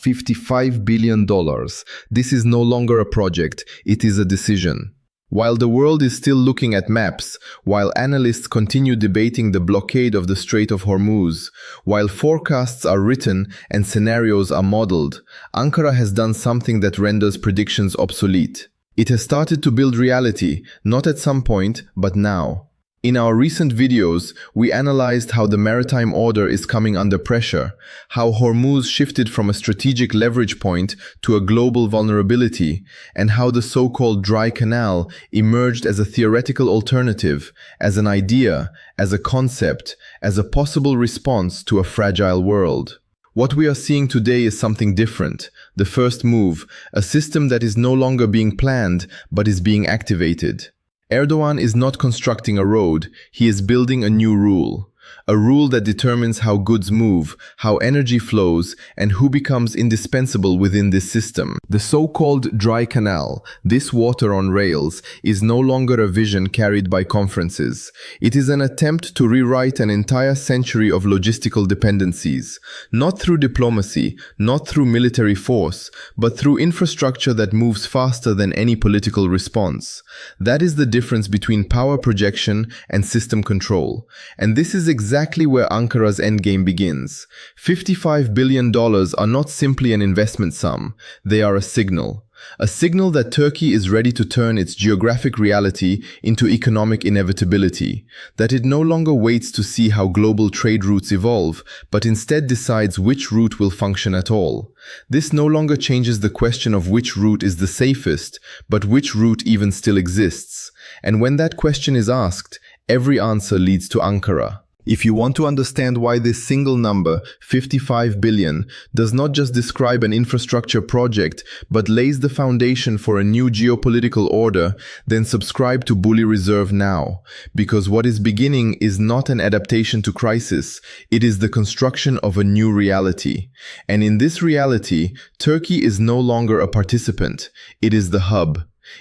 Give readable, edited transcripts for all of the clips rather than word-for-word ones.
$55 billion. This is no longer a project, it is a decision. While the world is still looking at maps, while analysts continue debating the blockade of the Strait of Hormuz, while forecasts are written and scenarios are modeled, Ankara has done something that renders predictions obsolete. It has started to build reality, not at some point, but now. In our recent videos, we analyzed how the maritime order is coming under pressure, how Hormuz shifted from a strategic leverage point to a global vulnerability, and how the so-called Dry Canal emerged as a theoretical alternative, as an idea, as a concept, as a possible response to a fragile world. What we are seeing today is something different. The first move, a system that is no longer being planned, but is being activated. Erdogan is not constructing a road, he is building a new rule. A rule that determines how goods move, how energy flows, and who becomes indispensable within this system. The so-called Dry Canal, this water on rails, is no longer a vision carried by conferences. It is an attempt to rewrite an entire century of logistical dependencies, not through diplomacy, not through military force, but through infrastructure that moves faster than any political response. That is the difference between power projection and system control. And this is exactly where Ankara's endgame begins. $55 billion are not simply an investment sum, they are a signal. A signal that Turkey is ready to turn its geographic reality into economic inevitability, that it no longer waits to see how global trade routes evolve, but instead decides which route will function at all. This no longer changes the question of which route is the safest, but which route even still exists. And when that question is asked, every answer leads to Ankara. If you want to understand why this single number, 55 billion, does not just describe an infrastructure project, but lays the foundation for a new geopolitical order, then subscribe to Bullion Reserve now. Because what is beginning is not an adaptation to crisis, it is the construction of a new reality. And in this reality, Turkey is no longer a participant, it is the hub.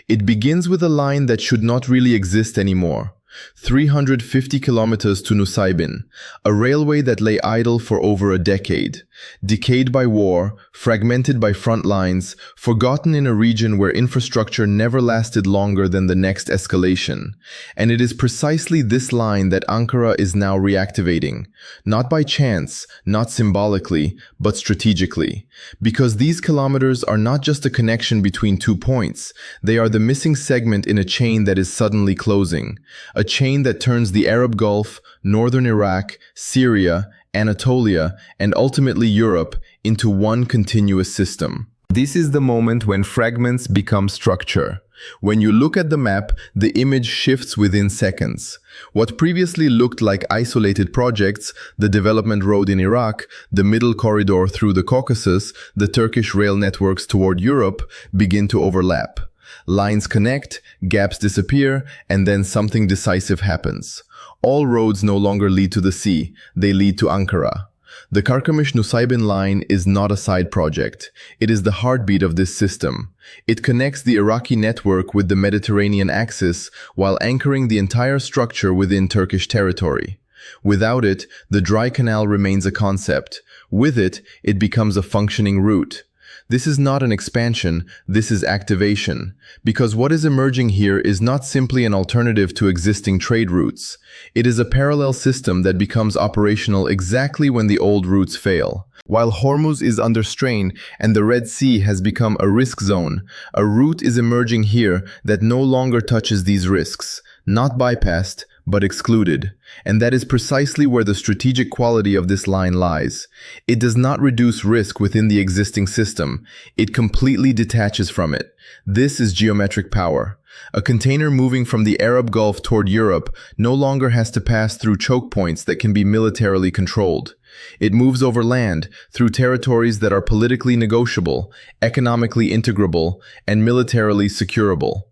It begins with a line that should not really exist anymore. 350 kilometers to Nusaybin, a railway that lay idle for over a decade, decayed by war, fragmented by front lines, forgotten in a region where infrastructure never lasted longer than the next escalation. And it is precisely this line that Ankara is now reactivating, not by chance, not symbolically, but strategically. Because these kilometers are not just a connection between 2 points, they are the missing segment in a chain that is suddenly closing. A chain that turns the Arab Gulf, northern Iraq, Syria, Anatolia, and ultimately Europe into one continuous system. This is the moment when fragments become structure. When you look at the map, the image shifts within seconds. What previously looked like isolated projects, the development road in Iraq, the middle corridor through the Caucasus, the Turkish rail networks toward Europe, begin to overlap. Lines connect, gaps disappear, and then something decisive happens. All roads no longer lead to the sea, they lead to Ankara. The Karkamış-Nusaybin line is not a side project. It is the heartbeat of this system. It connects the Iraqi network with the Mediterranean axis while anchoring the entire structure within Turkish territory. Without it, the Dry Canal remains a concept. With it, it becomes a functioning route. This is not an expansion, this is activation, because what is emerging here is not simply an alternative to existing trade routes. It is a parallel system that becomes operational exactly when the old routes fail. While Hormuz is under strain and the Red Sea has become a risk zone, a route is emerging here that no longer touches these risks, not bypassed, but excluded. And that is precisely where the strategic quality of this line lies. It does not reduce risk within the existing system. It completely detaches from it. This is geometric power. A container moving from the Arab Gulf toward Europe no longer has to pass through choke points that can be militarily controlled. It moves over land, through territories that are politically negotiable, economically integrable, and militarily securable.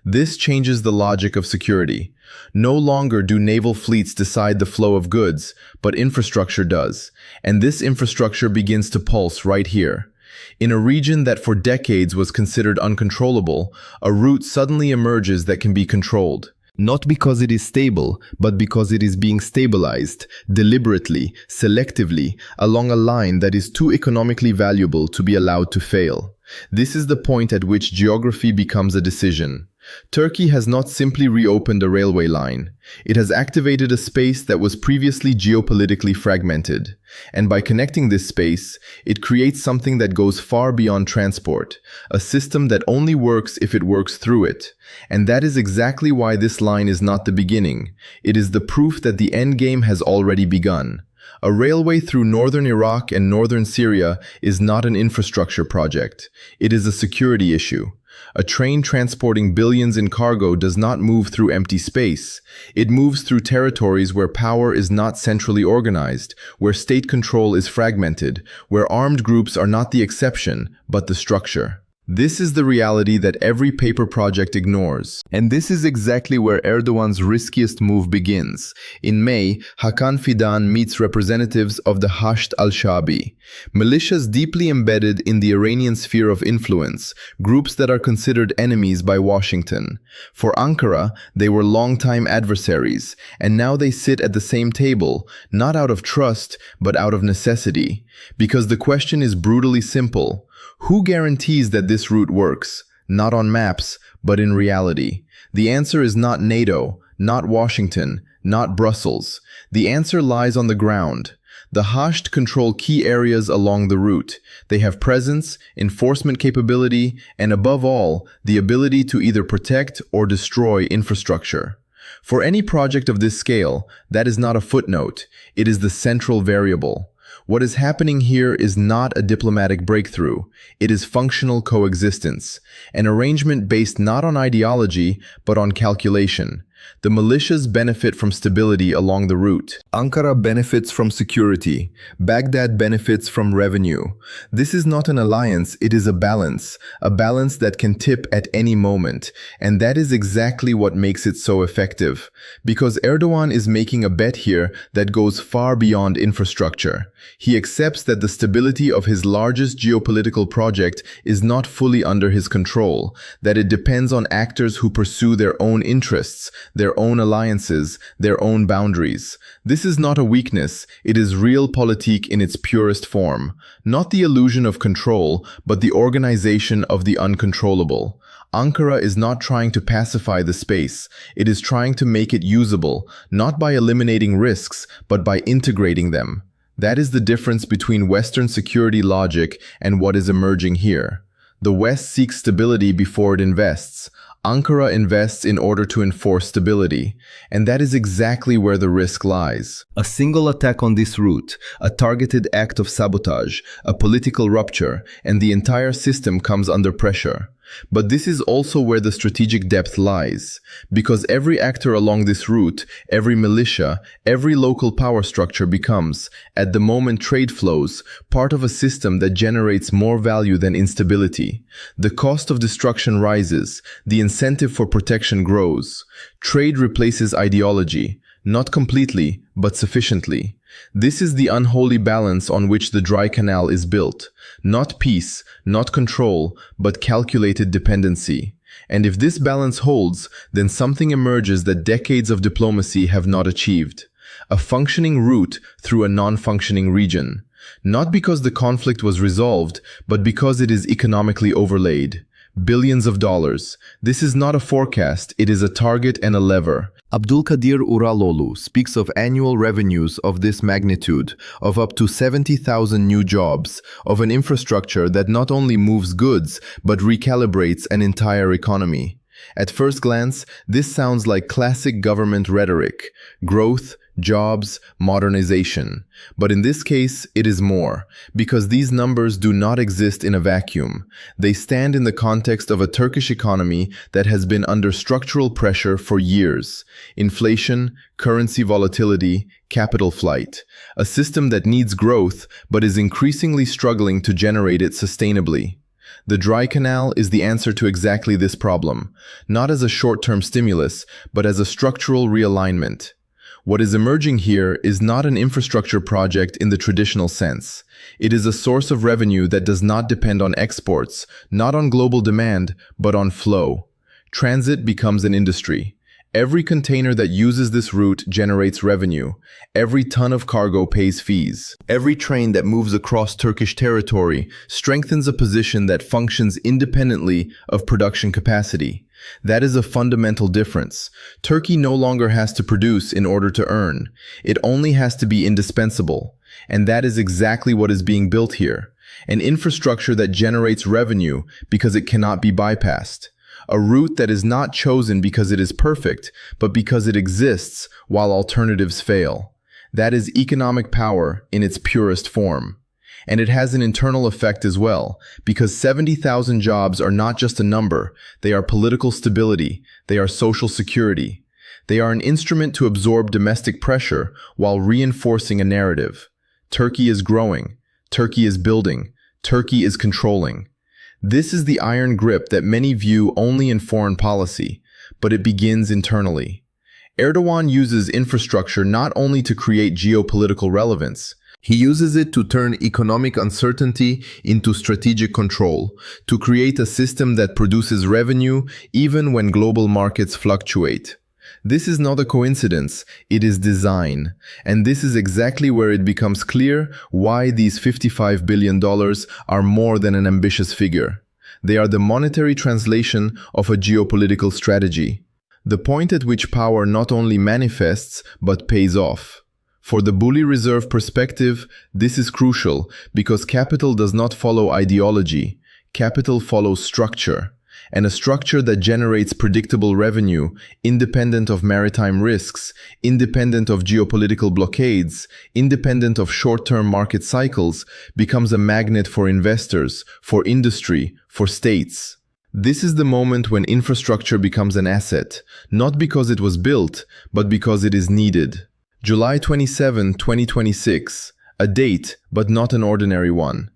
This changes the logic of security. No longer do naval fleets decide the flow of goods, but infrastructure does. And this infrastructure begins to pulse right here. In a region that for decades was considered uncontrollable, a route suddenly emerges that can be controlled. Not because it is stable, but because it is being stabilized, deliberately, selectively, along a line that is too economically valuable to be allowed to fail. This is the point at which geography becomes a decision. Turkey has not simply reopened a railway line. It has activated a space that was previously geopolitically fragmented. And by connecting this space, it creates something that goes far beyond transport, a system that only works if it works through it. And that is exactly why this line is not the beginning. It is the proof that the endgame has already begun. A railway through northern Iraq and northern Syria is not an infrastructure project. It is a security issue. A train transporting billions in cargo does not move through empty space. It moves through territories where power is not centrally organized, where state control is fragmented, where armed groups are not the exception, but the structure. This is the reality that every paper project ignores. And this is exactly where Erdogan's riskiest move begins. In May, Hakan Fidan meets representatives of the Hasht al-Shabi, militias deeply embedded in the Iranian sphere of influence, groups that are considered enemies by Washington. For Ankara, they were longtime adversaries, and now they sit at the same table, not out of trust, but out of necessity. Because the question is brutally simple. Who guarantees that this route works? Not on maps, but in reality. The answer is not NATO, not Washington, not Brussels. The answer lies on the ground. The Hasht control key areas along the route. They have presence, enforcement capability, and above all, the ability to either protect or destroy infrastructure. For any project of this scale, that is not a footnote. It is the central variable. What is happening here is not a diplomatic breakthrough. It is functional coexistence, an arrangement based not on ideology, but on calculation. The militias benefit from stability along the route. Ankara benefits from security. Baghdad benefits from revenue. This is not an alliance, it is a balance that can tip at any moment. And that is exactly what makes it so effective. Because Erdogan is making a bet here that goes far beyond infrastructure. He accepts that the stability of his largest geopolitical project is not fully under his control, that it depends on actors who pursue their own interests, their own alliances, their own boundaries. This is not a weakness, it is realpolitik in its purest form. Not the illusion of control, but the organization of the uncontrollable. Ankara is not trying to pacify the space, it is trying to make it usable, not by eliminating risks, but by integrating them. That is the difference between Western security logic and what is emerging here. The West seeks stability before it invests. Ankara invests in order to enforce stability, and that is exactly where the risk lies. A single attack on this route, a targeted act of sabotage, a political rupture, and the entire system comes under pressure. But this is also where the strategic depth lies, because every actor along this route, every militia, every local power structure becomes, at the moment trade flows, part of a system that generates more value than instability. The cost of destruction rises, the incentive for protection grows. Trade replaces ideology, not completely, but sufficiently. This is the unholy balance on which the Dry Canal is built. Not peace, not control, but calculated dependency. And if this balance holds, then something emerges that decades of diplomacy have not achieved. A functioning route through a non-functioning region. Not because the conflict was resolved, but because it is economically overlaid. Billions of dollars. This is not a forecast, it is a target and a lever. Abdulkadir Uraloğlu speaks of annual revenues of this magnitude, of up to 70,000 new jobs, of an infrastructure that not only moves goods, but recalibrates an entire economy. At first glance, this sounds like classic government rhetoric: growth, jobs, modernization. But in this case, it is more, because these numbers do not exist in a vacuum. They stand in the context of a Turkish economy that has been under structural pressure for years. Inflation, currency volatility, capital flight. A system that needs growth, but is increasingly struggling to generate it sustainably. The Dry Canal is the answer to exactly this problem, not as a short-term stimulus, but as a structural realignment. What is emerging here is not an infrastructure project in the traditional sense. It is a source of revenue that does not depend on exports, not on global demand, but on flow. Transit becomes an industry. Every container that uses this route generates revenue. Every ton of cargo pays fees. Every train that moves across Turkish territory strengthens a position that functions independently of production capacity. That is a fundamental difference. Turkey no longer has to produce in order to earn. It only has to be indispensable. And that is exactly what is being built here. An infrastructure that generates revenue because it cannot be bypassed. A route that is not chosen because it is perfect, but because it exists while alternatives fail. That is economic power in its purest form. And it has an internal effect as well, because 70,000 jobs are not just a number, they are political stability, they are social security. They are an instrument to absorb domestic pressure while reinforcing a narrative. Turkey is growing, Turkey is building, Turkey is controlling. This is the iron grip that many view only in foreign policy, but it begins internally. Erdogan uses infrastructure not only to create geopolitical relevance, he uses it to turn economic uncertainty into strategic control, to create a system that produces revenue even when global markets fluctuate. This is not a coincidence, it is design. And this is exactly where it becomes clear why these $55 billion are more than an ambitious figure. They are the monetary translation of a geopolitical strategy. The point at which power not only manifests, but pays off. For the Bullion Reserve perspective, this is crucial because capital does not follow ideology. Capital follows structure. And a structure that generates predictable revenue, independent of maritime risks, independent of geopolitical blockades, independent of short-term market cycles, becomes a magnet for investors, for industry, for states. This is the moment when infrastructure becomes an asset, not because it was built, but because it is needed. July 27, 2026, a date, but not an ordinary one.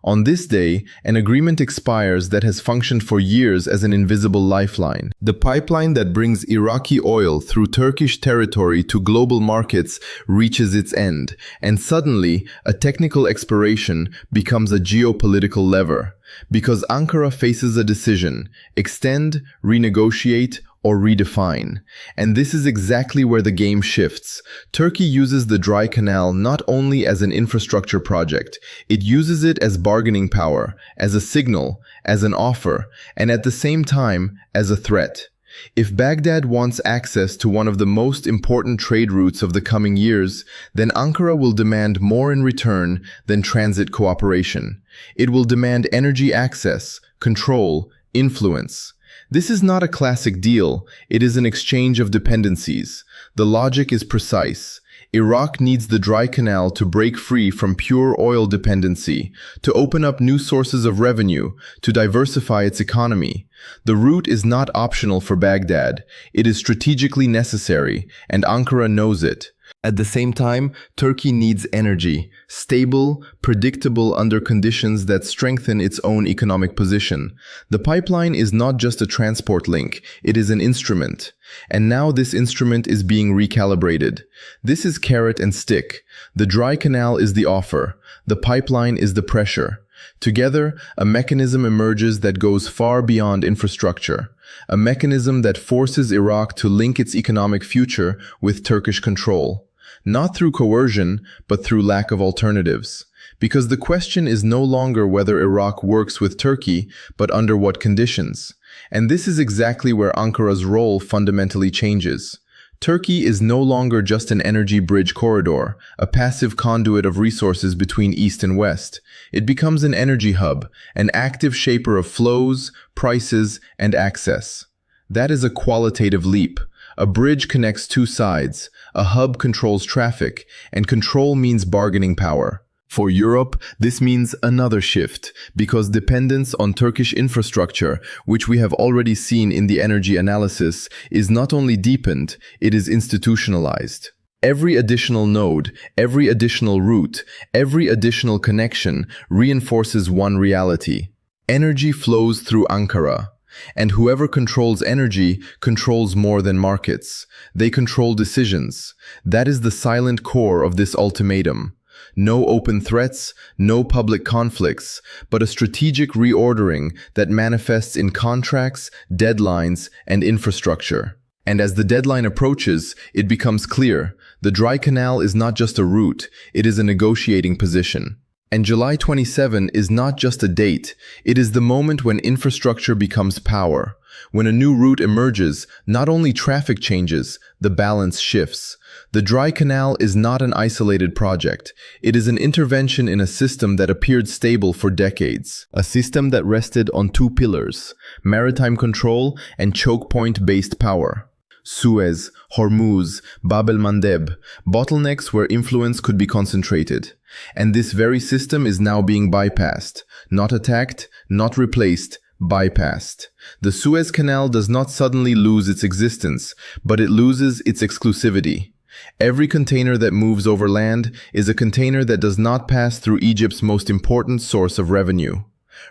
On this day, an agreement expires that has functioned for years as an invisible lifeline. The pipeline that brings Iraqi oil through Turkish territory to global markets reaches its end, and suddenly, a technical expiration becomes a geopolitical lever. Because Ankara faces a decision: extend, renegotiate, or redefine. And this is exactly where the game shifts. Turkey uses the Dry Canal not only as an infrastructure project, it uses it as bargaining power, as a signal, as an offer, and at the same time, as a threat. If Baghdad wants access to one of the most important trade routes of the coming years, then Ankara will demand more in return than transit cooperation. It will demand energy access, control, influence. This is not a classic deal, it is an exchange of dependencies. The logic is precise. Iraq needs the Dry Canal to break free from pure oil dependency, to open up new sources of revenue, to diversify its economy. The route is not optional for Baghdad, it is strategically necessary, and Ankara knows it. At the same time, Turkey needs energy, stable, predictable under conditions that strengthen its own economic position. The pipeline is not just a transport link, it is an instrument. And now this instrument is being recalibrated. This is carrot and stick. The Dry Canal is the offer. The pipeline is the pressure. Together, a mechanism emerges that goes far beyond infrastructure. A mechanism that forces Iraq to link its economic future with Turkish control. Not through coercion, but through lack of alternatives. Because the question is no longer whether Iraq works with Turkey, but under what conditions. And this is exactly where Ankara's role fundamentally changes. Turkey is no longer just an energy bridge corridor, a passive conduit of resources between East and West. It becomes an energy hub, an active shaper of flows, prices, and access. That is a qualitative leap. A bridge connects two sides, a hub controls traffic, and control means bargaining power. For Europe, this means another shift, because dependence on Turkish infrastructure, which we have already seen in the energy analysis, is not only deepened, it is institutionalized. Every additional node, every additional route, every additional connection reinforces one reality. Energy flows through Ankara. And whoever controls energy controls more than markets. They control decisions. That is the silent core of this ultimatum. No open threats, no public conflicts, but a strategic reordering that manifests in contracts, deadlines, and infrastructure. And as the deadline approaches, it becomes clear, the Dry Canal is not just a route, it is a negotiating position. And July 27 is not just a date, it is the moment when infrastructure becomes power. When a new route emerges, not only traffic changes, the balance shifts. The Dry Canal is not an isolated project. It is an intervention in a system that appeared stable for decades. A system that rested on two pillars: maritime control and choke point-based power. Suez, Hormuz, Bab el-Mandeb, bottlenecks where influence could be concentrated. And this very system is now being bypassed. Not attacked, not replaced, bypassed. The Suez Canal does not suddenly lose its existence, but it loses its exclusivity. Every container that moves over land is a container that does not pass through Egypt's most important source of revenue.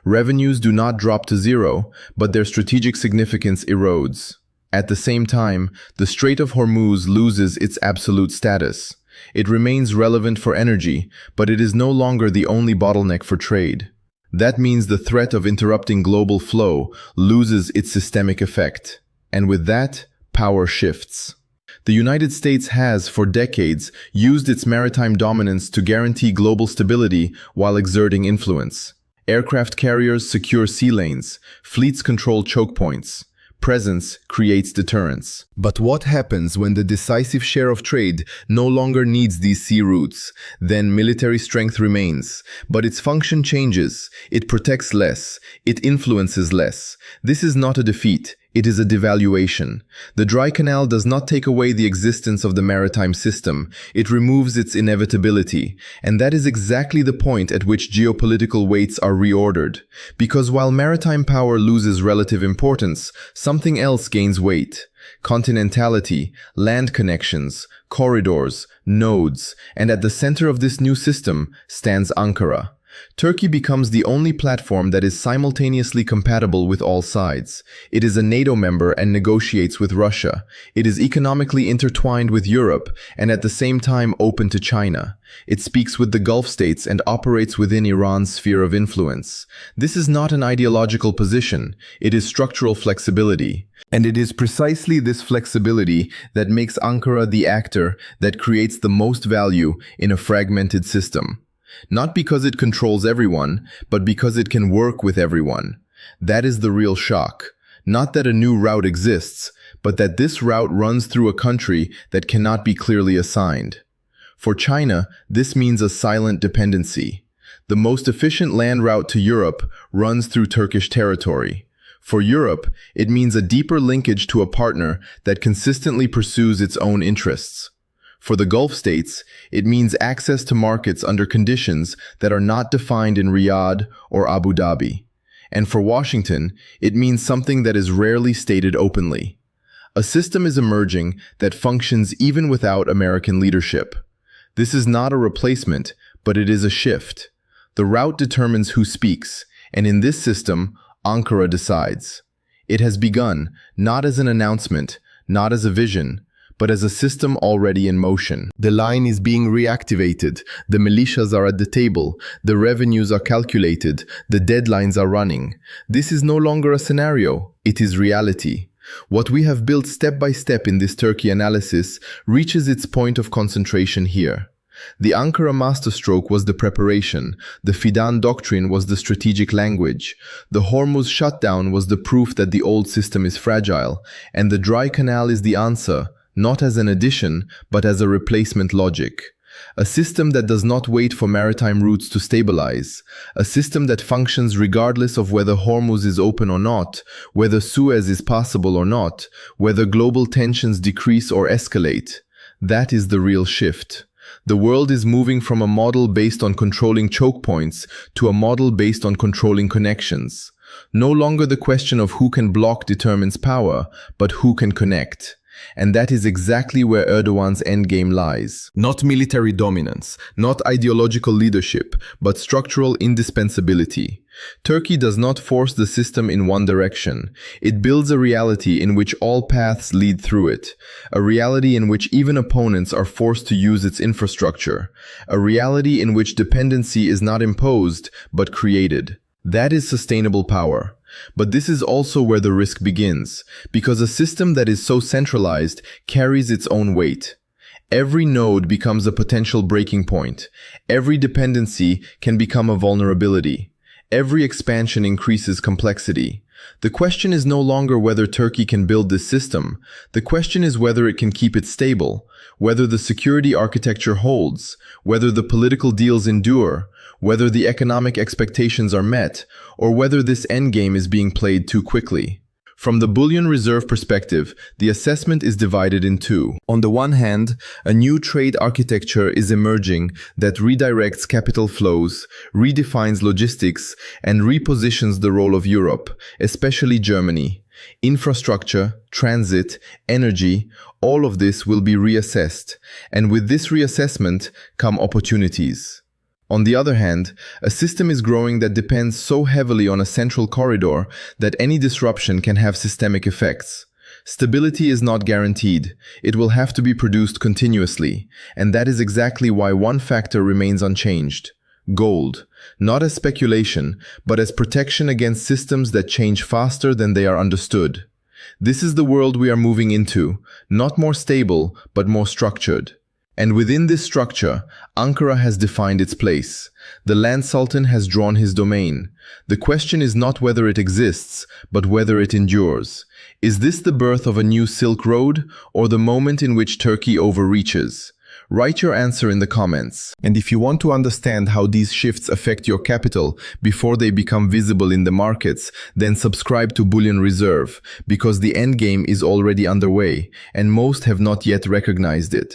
Revenues do not drop to zero, but their strategic significance erodes. At the same time, the Strait of Hormuz loses its absolute status. It remains relevant for energy, but it is no longer the only bottleneck for trade. That means the threat of interrupting global flow loses its systemic effect. And with that, power shifts. The United States has, for decades, used its maritime dominance to guarantee global stability while exerting influence. Aircraft carriers secure sea lanes, fleets control choke points. Presence creates deterrence. But what happens when the decisive share of trade no longer needs these sea routes? Then military strength remains, but its function changes. It protects less. It influences less. This is not a defeat. It is a devaluation. The Dry Canal does not take away the existence of the maritime system. It removes its inevitability. And that is exactly the point at which geopolitical weights are reordered. Because while maritime power loses relative importance, something else gains weight. Continentality, land connections, corridors, nodes, and at the center of this new system stands Ankara. Turkey becomes the only platform that is simultaneously compatible with all sides. It is a NATO member and negotiates with Russia. It is economically intertwined with Europe and at the same time open to China. It speaks with the Gulf states and operates within Iran's sphere of influence. This is not an ideological position. It is structural flexibility. And it is precisely this flexibility that makes Ankara the actor that creates the most value in a fragmented system. Not because it controls everyone, but because it can work with everyone. That is the real shock. Not that a new route exists, but that this route runs through a country that cannot be clearly assigned. For China, this means a silent dependency. The most efficient land route to Europe runs through Turkish territory. For Europe, it means a deeper linkage to a partner that consistently pursues its own interests. For the Gulf states, it means access to markets under conditions that are not defined in Riyadh or Abu Dhabi. And for Washington, it means something that is rarely stated openly. A system is emerging that functions even without American leadership. This is not a replacement, but it is a shift. The route determines who speaks, and in this system, Ankara decides. It has begun, not as an announcement, not as a vision, but as a system already in motion. The line is being reactivated, the militias are at the table, the revenues are calculated, the deadlines are running. This is no longer a scenario, it is reality. What we have built step by step in this Turkey analysis reaches its point of concentration here. The Ankara masterstroke was the preparation, the Fidan doctrine was the strategic language, the Hormuz shutdown was the proof that the old system is fragile, and the Dry Canal is the answer, not as an addition, but as a replacement logic. A system that does not wait for maritime routes to stabilize. A system that functions regardless of whether Hormuz is open or not, whether Suez is possible or not, whether global tensions decrease or escalate. That is the real shift. The world is moving from a model based on controlling choke points to a model based on controlling connections. No longer the question of who can block determines power, but who can connect. And that is exactly where Erdogan's endgame lies. Not military dominance, not ideological leadership, but structural indispensability. Turkey does not force the system in one direction. It builds a reality in which all paths lead through it. A reality in which even opponents are forced to use its infrastructure. A reality in which dependency is not imposed, but created. That is sustainable power. But this is also where the risk begins, because a system that is so centralized carries its own weight. Every node becomes a potential breaking point. Every dependency can become a vulnerability. Every expansion increases complexity. The question is no longer whether Turkey can build this system. The question is whether it can keep it stable, whether the security architecture holds, whether the political deals endure, whether the economic expectations are met, or whether this endgame is being played too quickly. From the Bullion Reserve perspective, the assessment is divided in two. On the one hand, a new trade architecture is emerging that redirects capital flows, redefines logistics, and repositions the role of Europe, especially Germany. Infrastructure, transit, energy, all of this will be reassessed, and with this reassessment come opportunities. On the other hand, a system is growing that depends so heavily on a central corridor that any disruption can have systemic effects. Stability is not guaranteed. It will have to be produced continuously, and that is exactly why one factor remains unchanged: gold, not as speculation, but as protection against systems that change faster than they are understood. This is the world we are moving into, not more stable, but more structured. And within this structure, Ankara has defined its place. The Land Sultan has drawn his domain. The question is not whether it exists, but whether it endures. Is this the birth of a new Silk Road, or the moment in which Turkey overreaches? Write your answer in the comments. And if you want to understand how these shifts affect your capital before they become visible in the markets, then subscribe to Bullion Reserve, because the endgame is already underway, and most have not yet recognized it.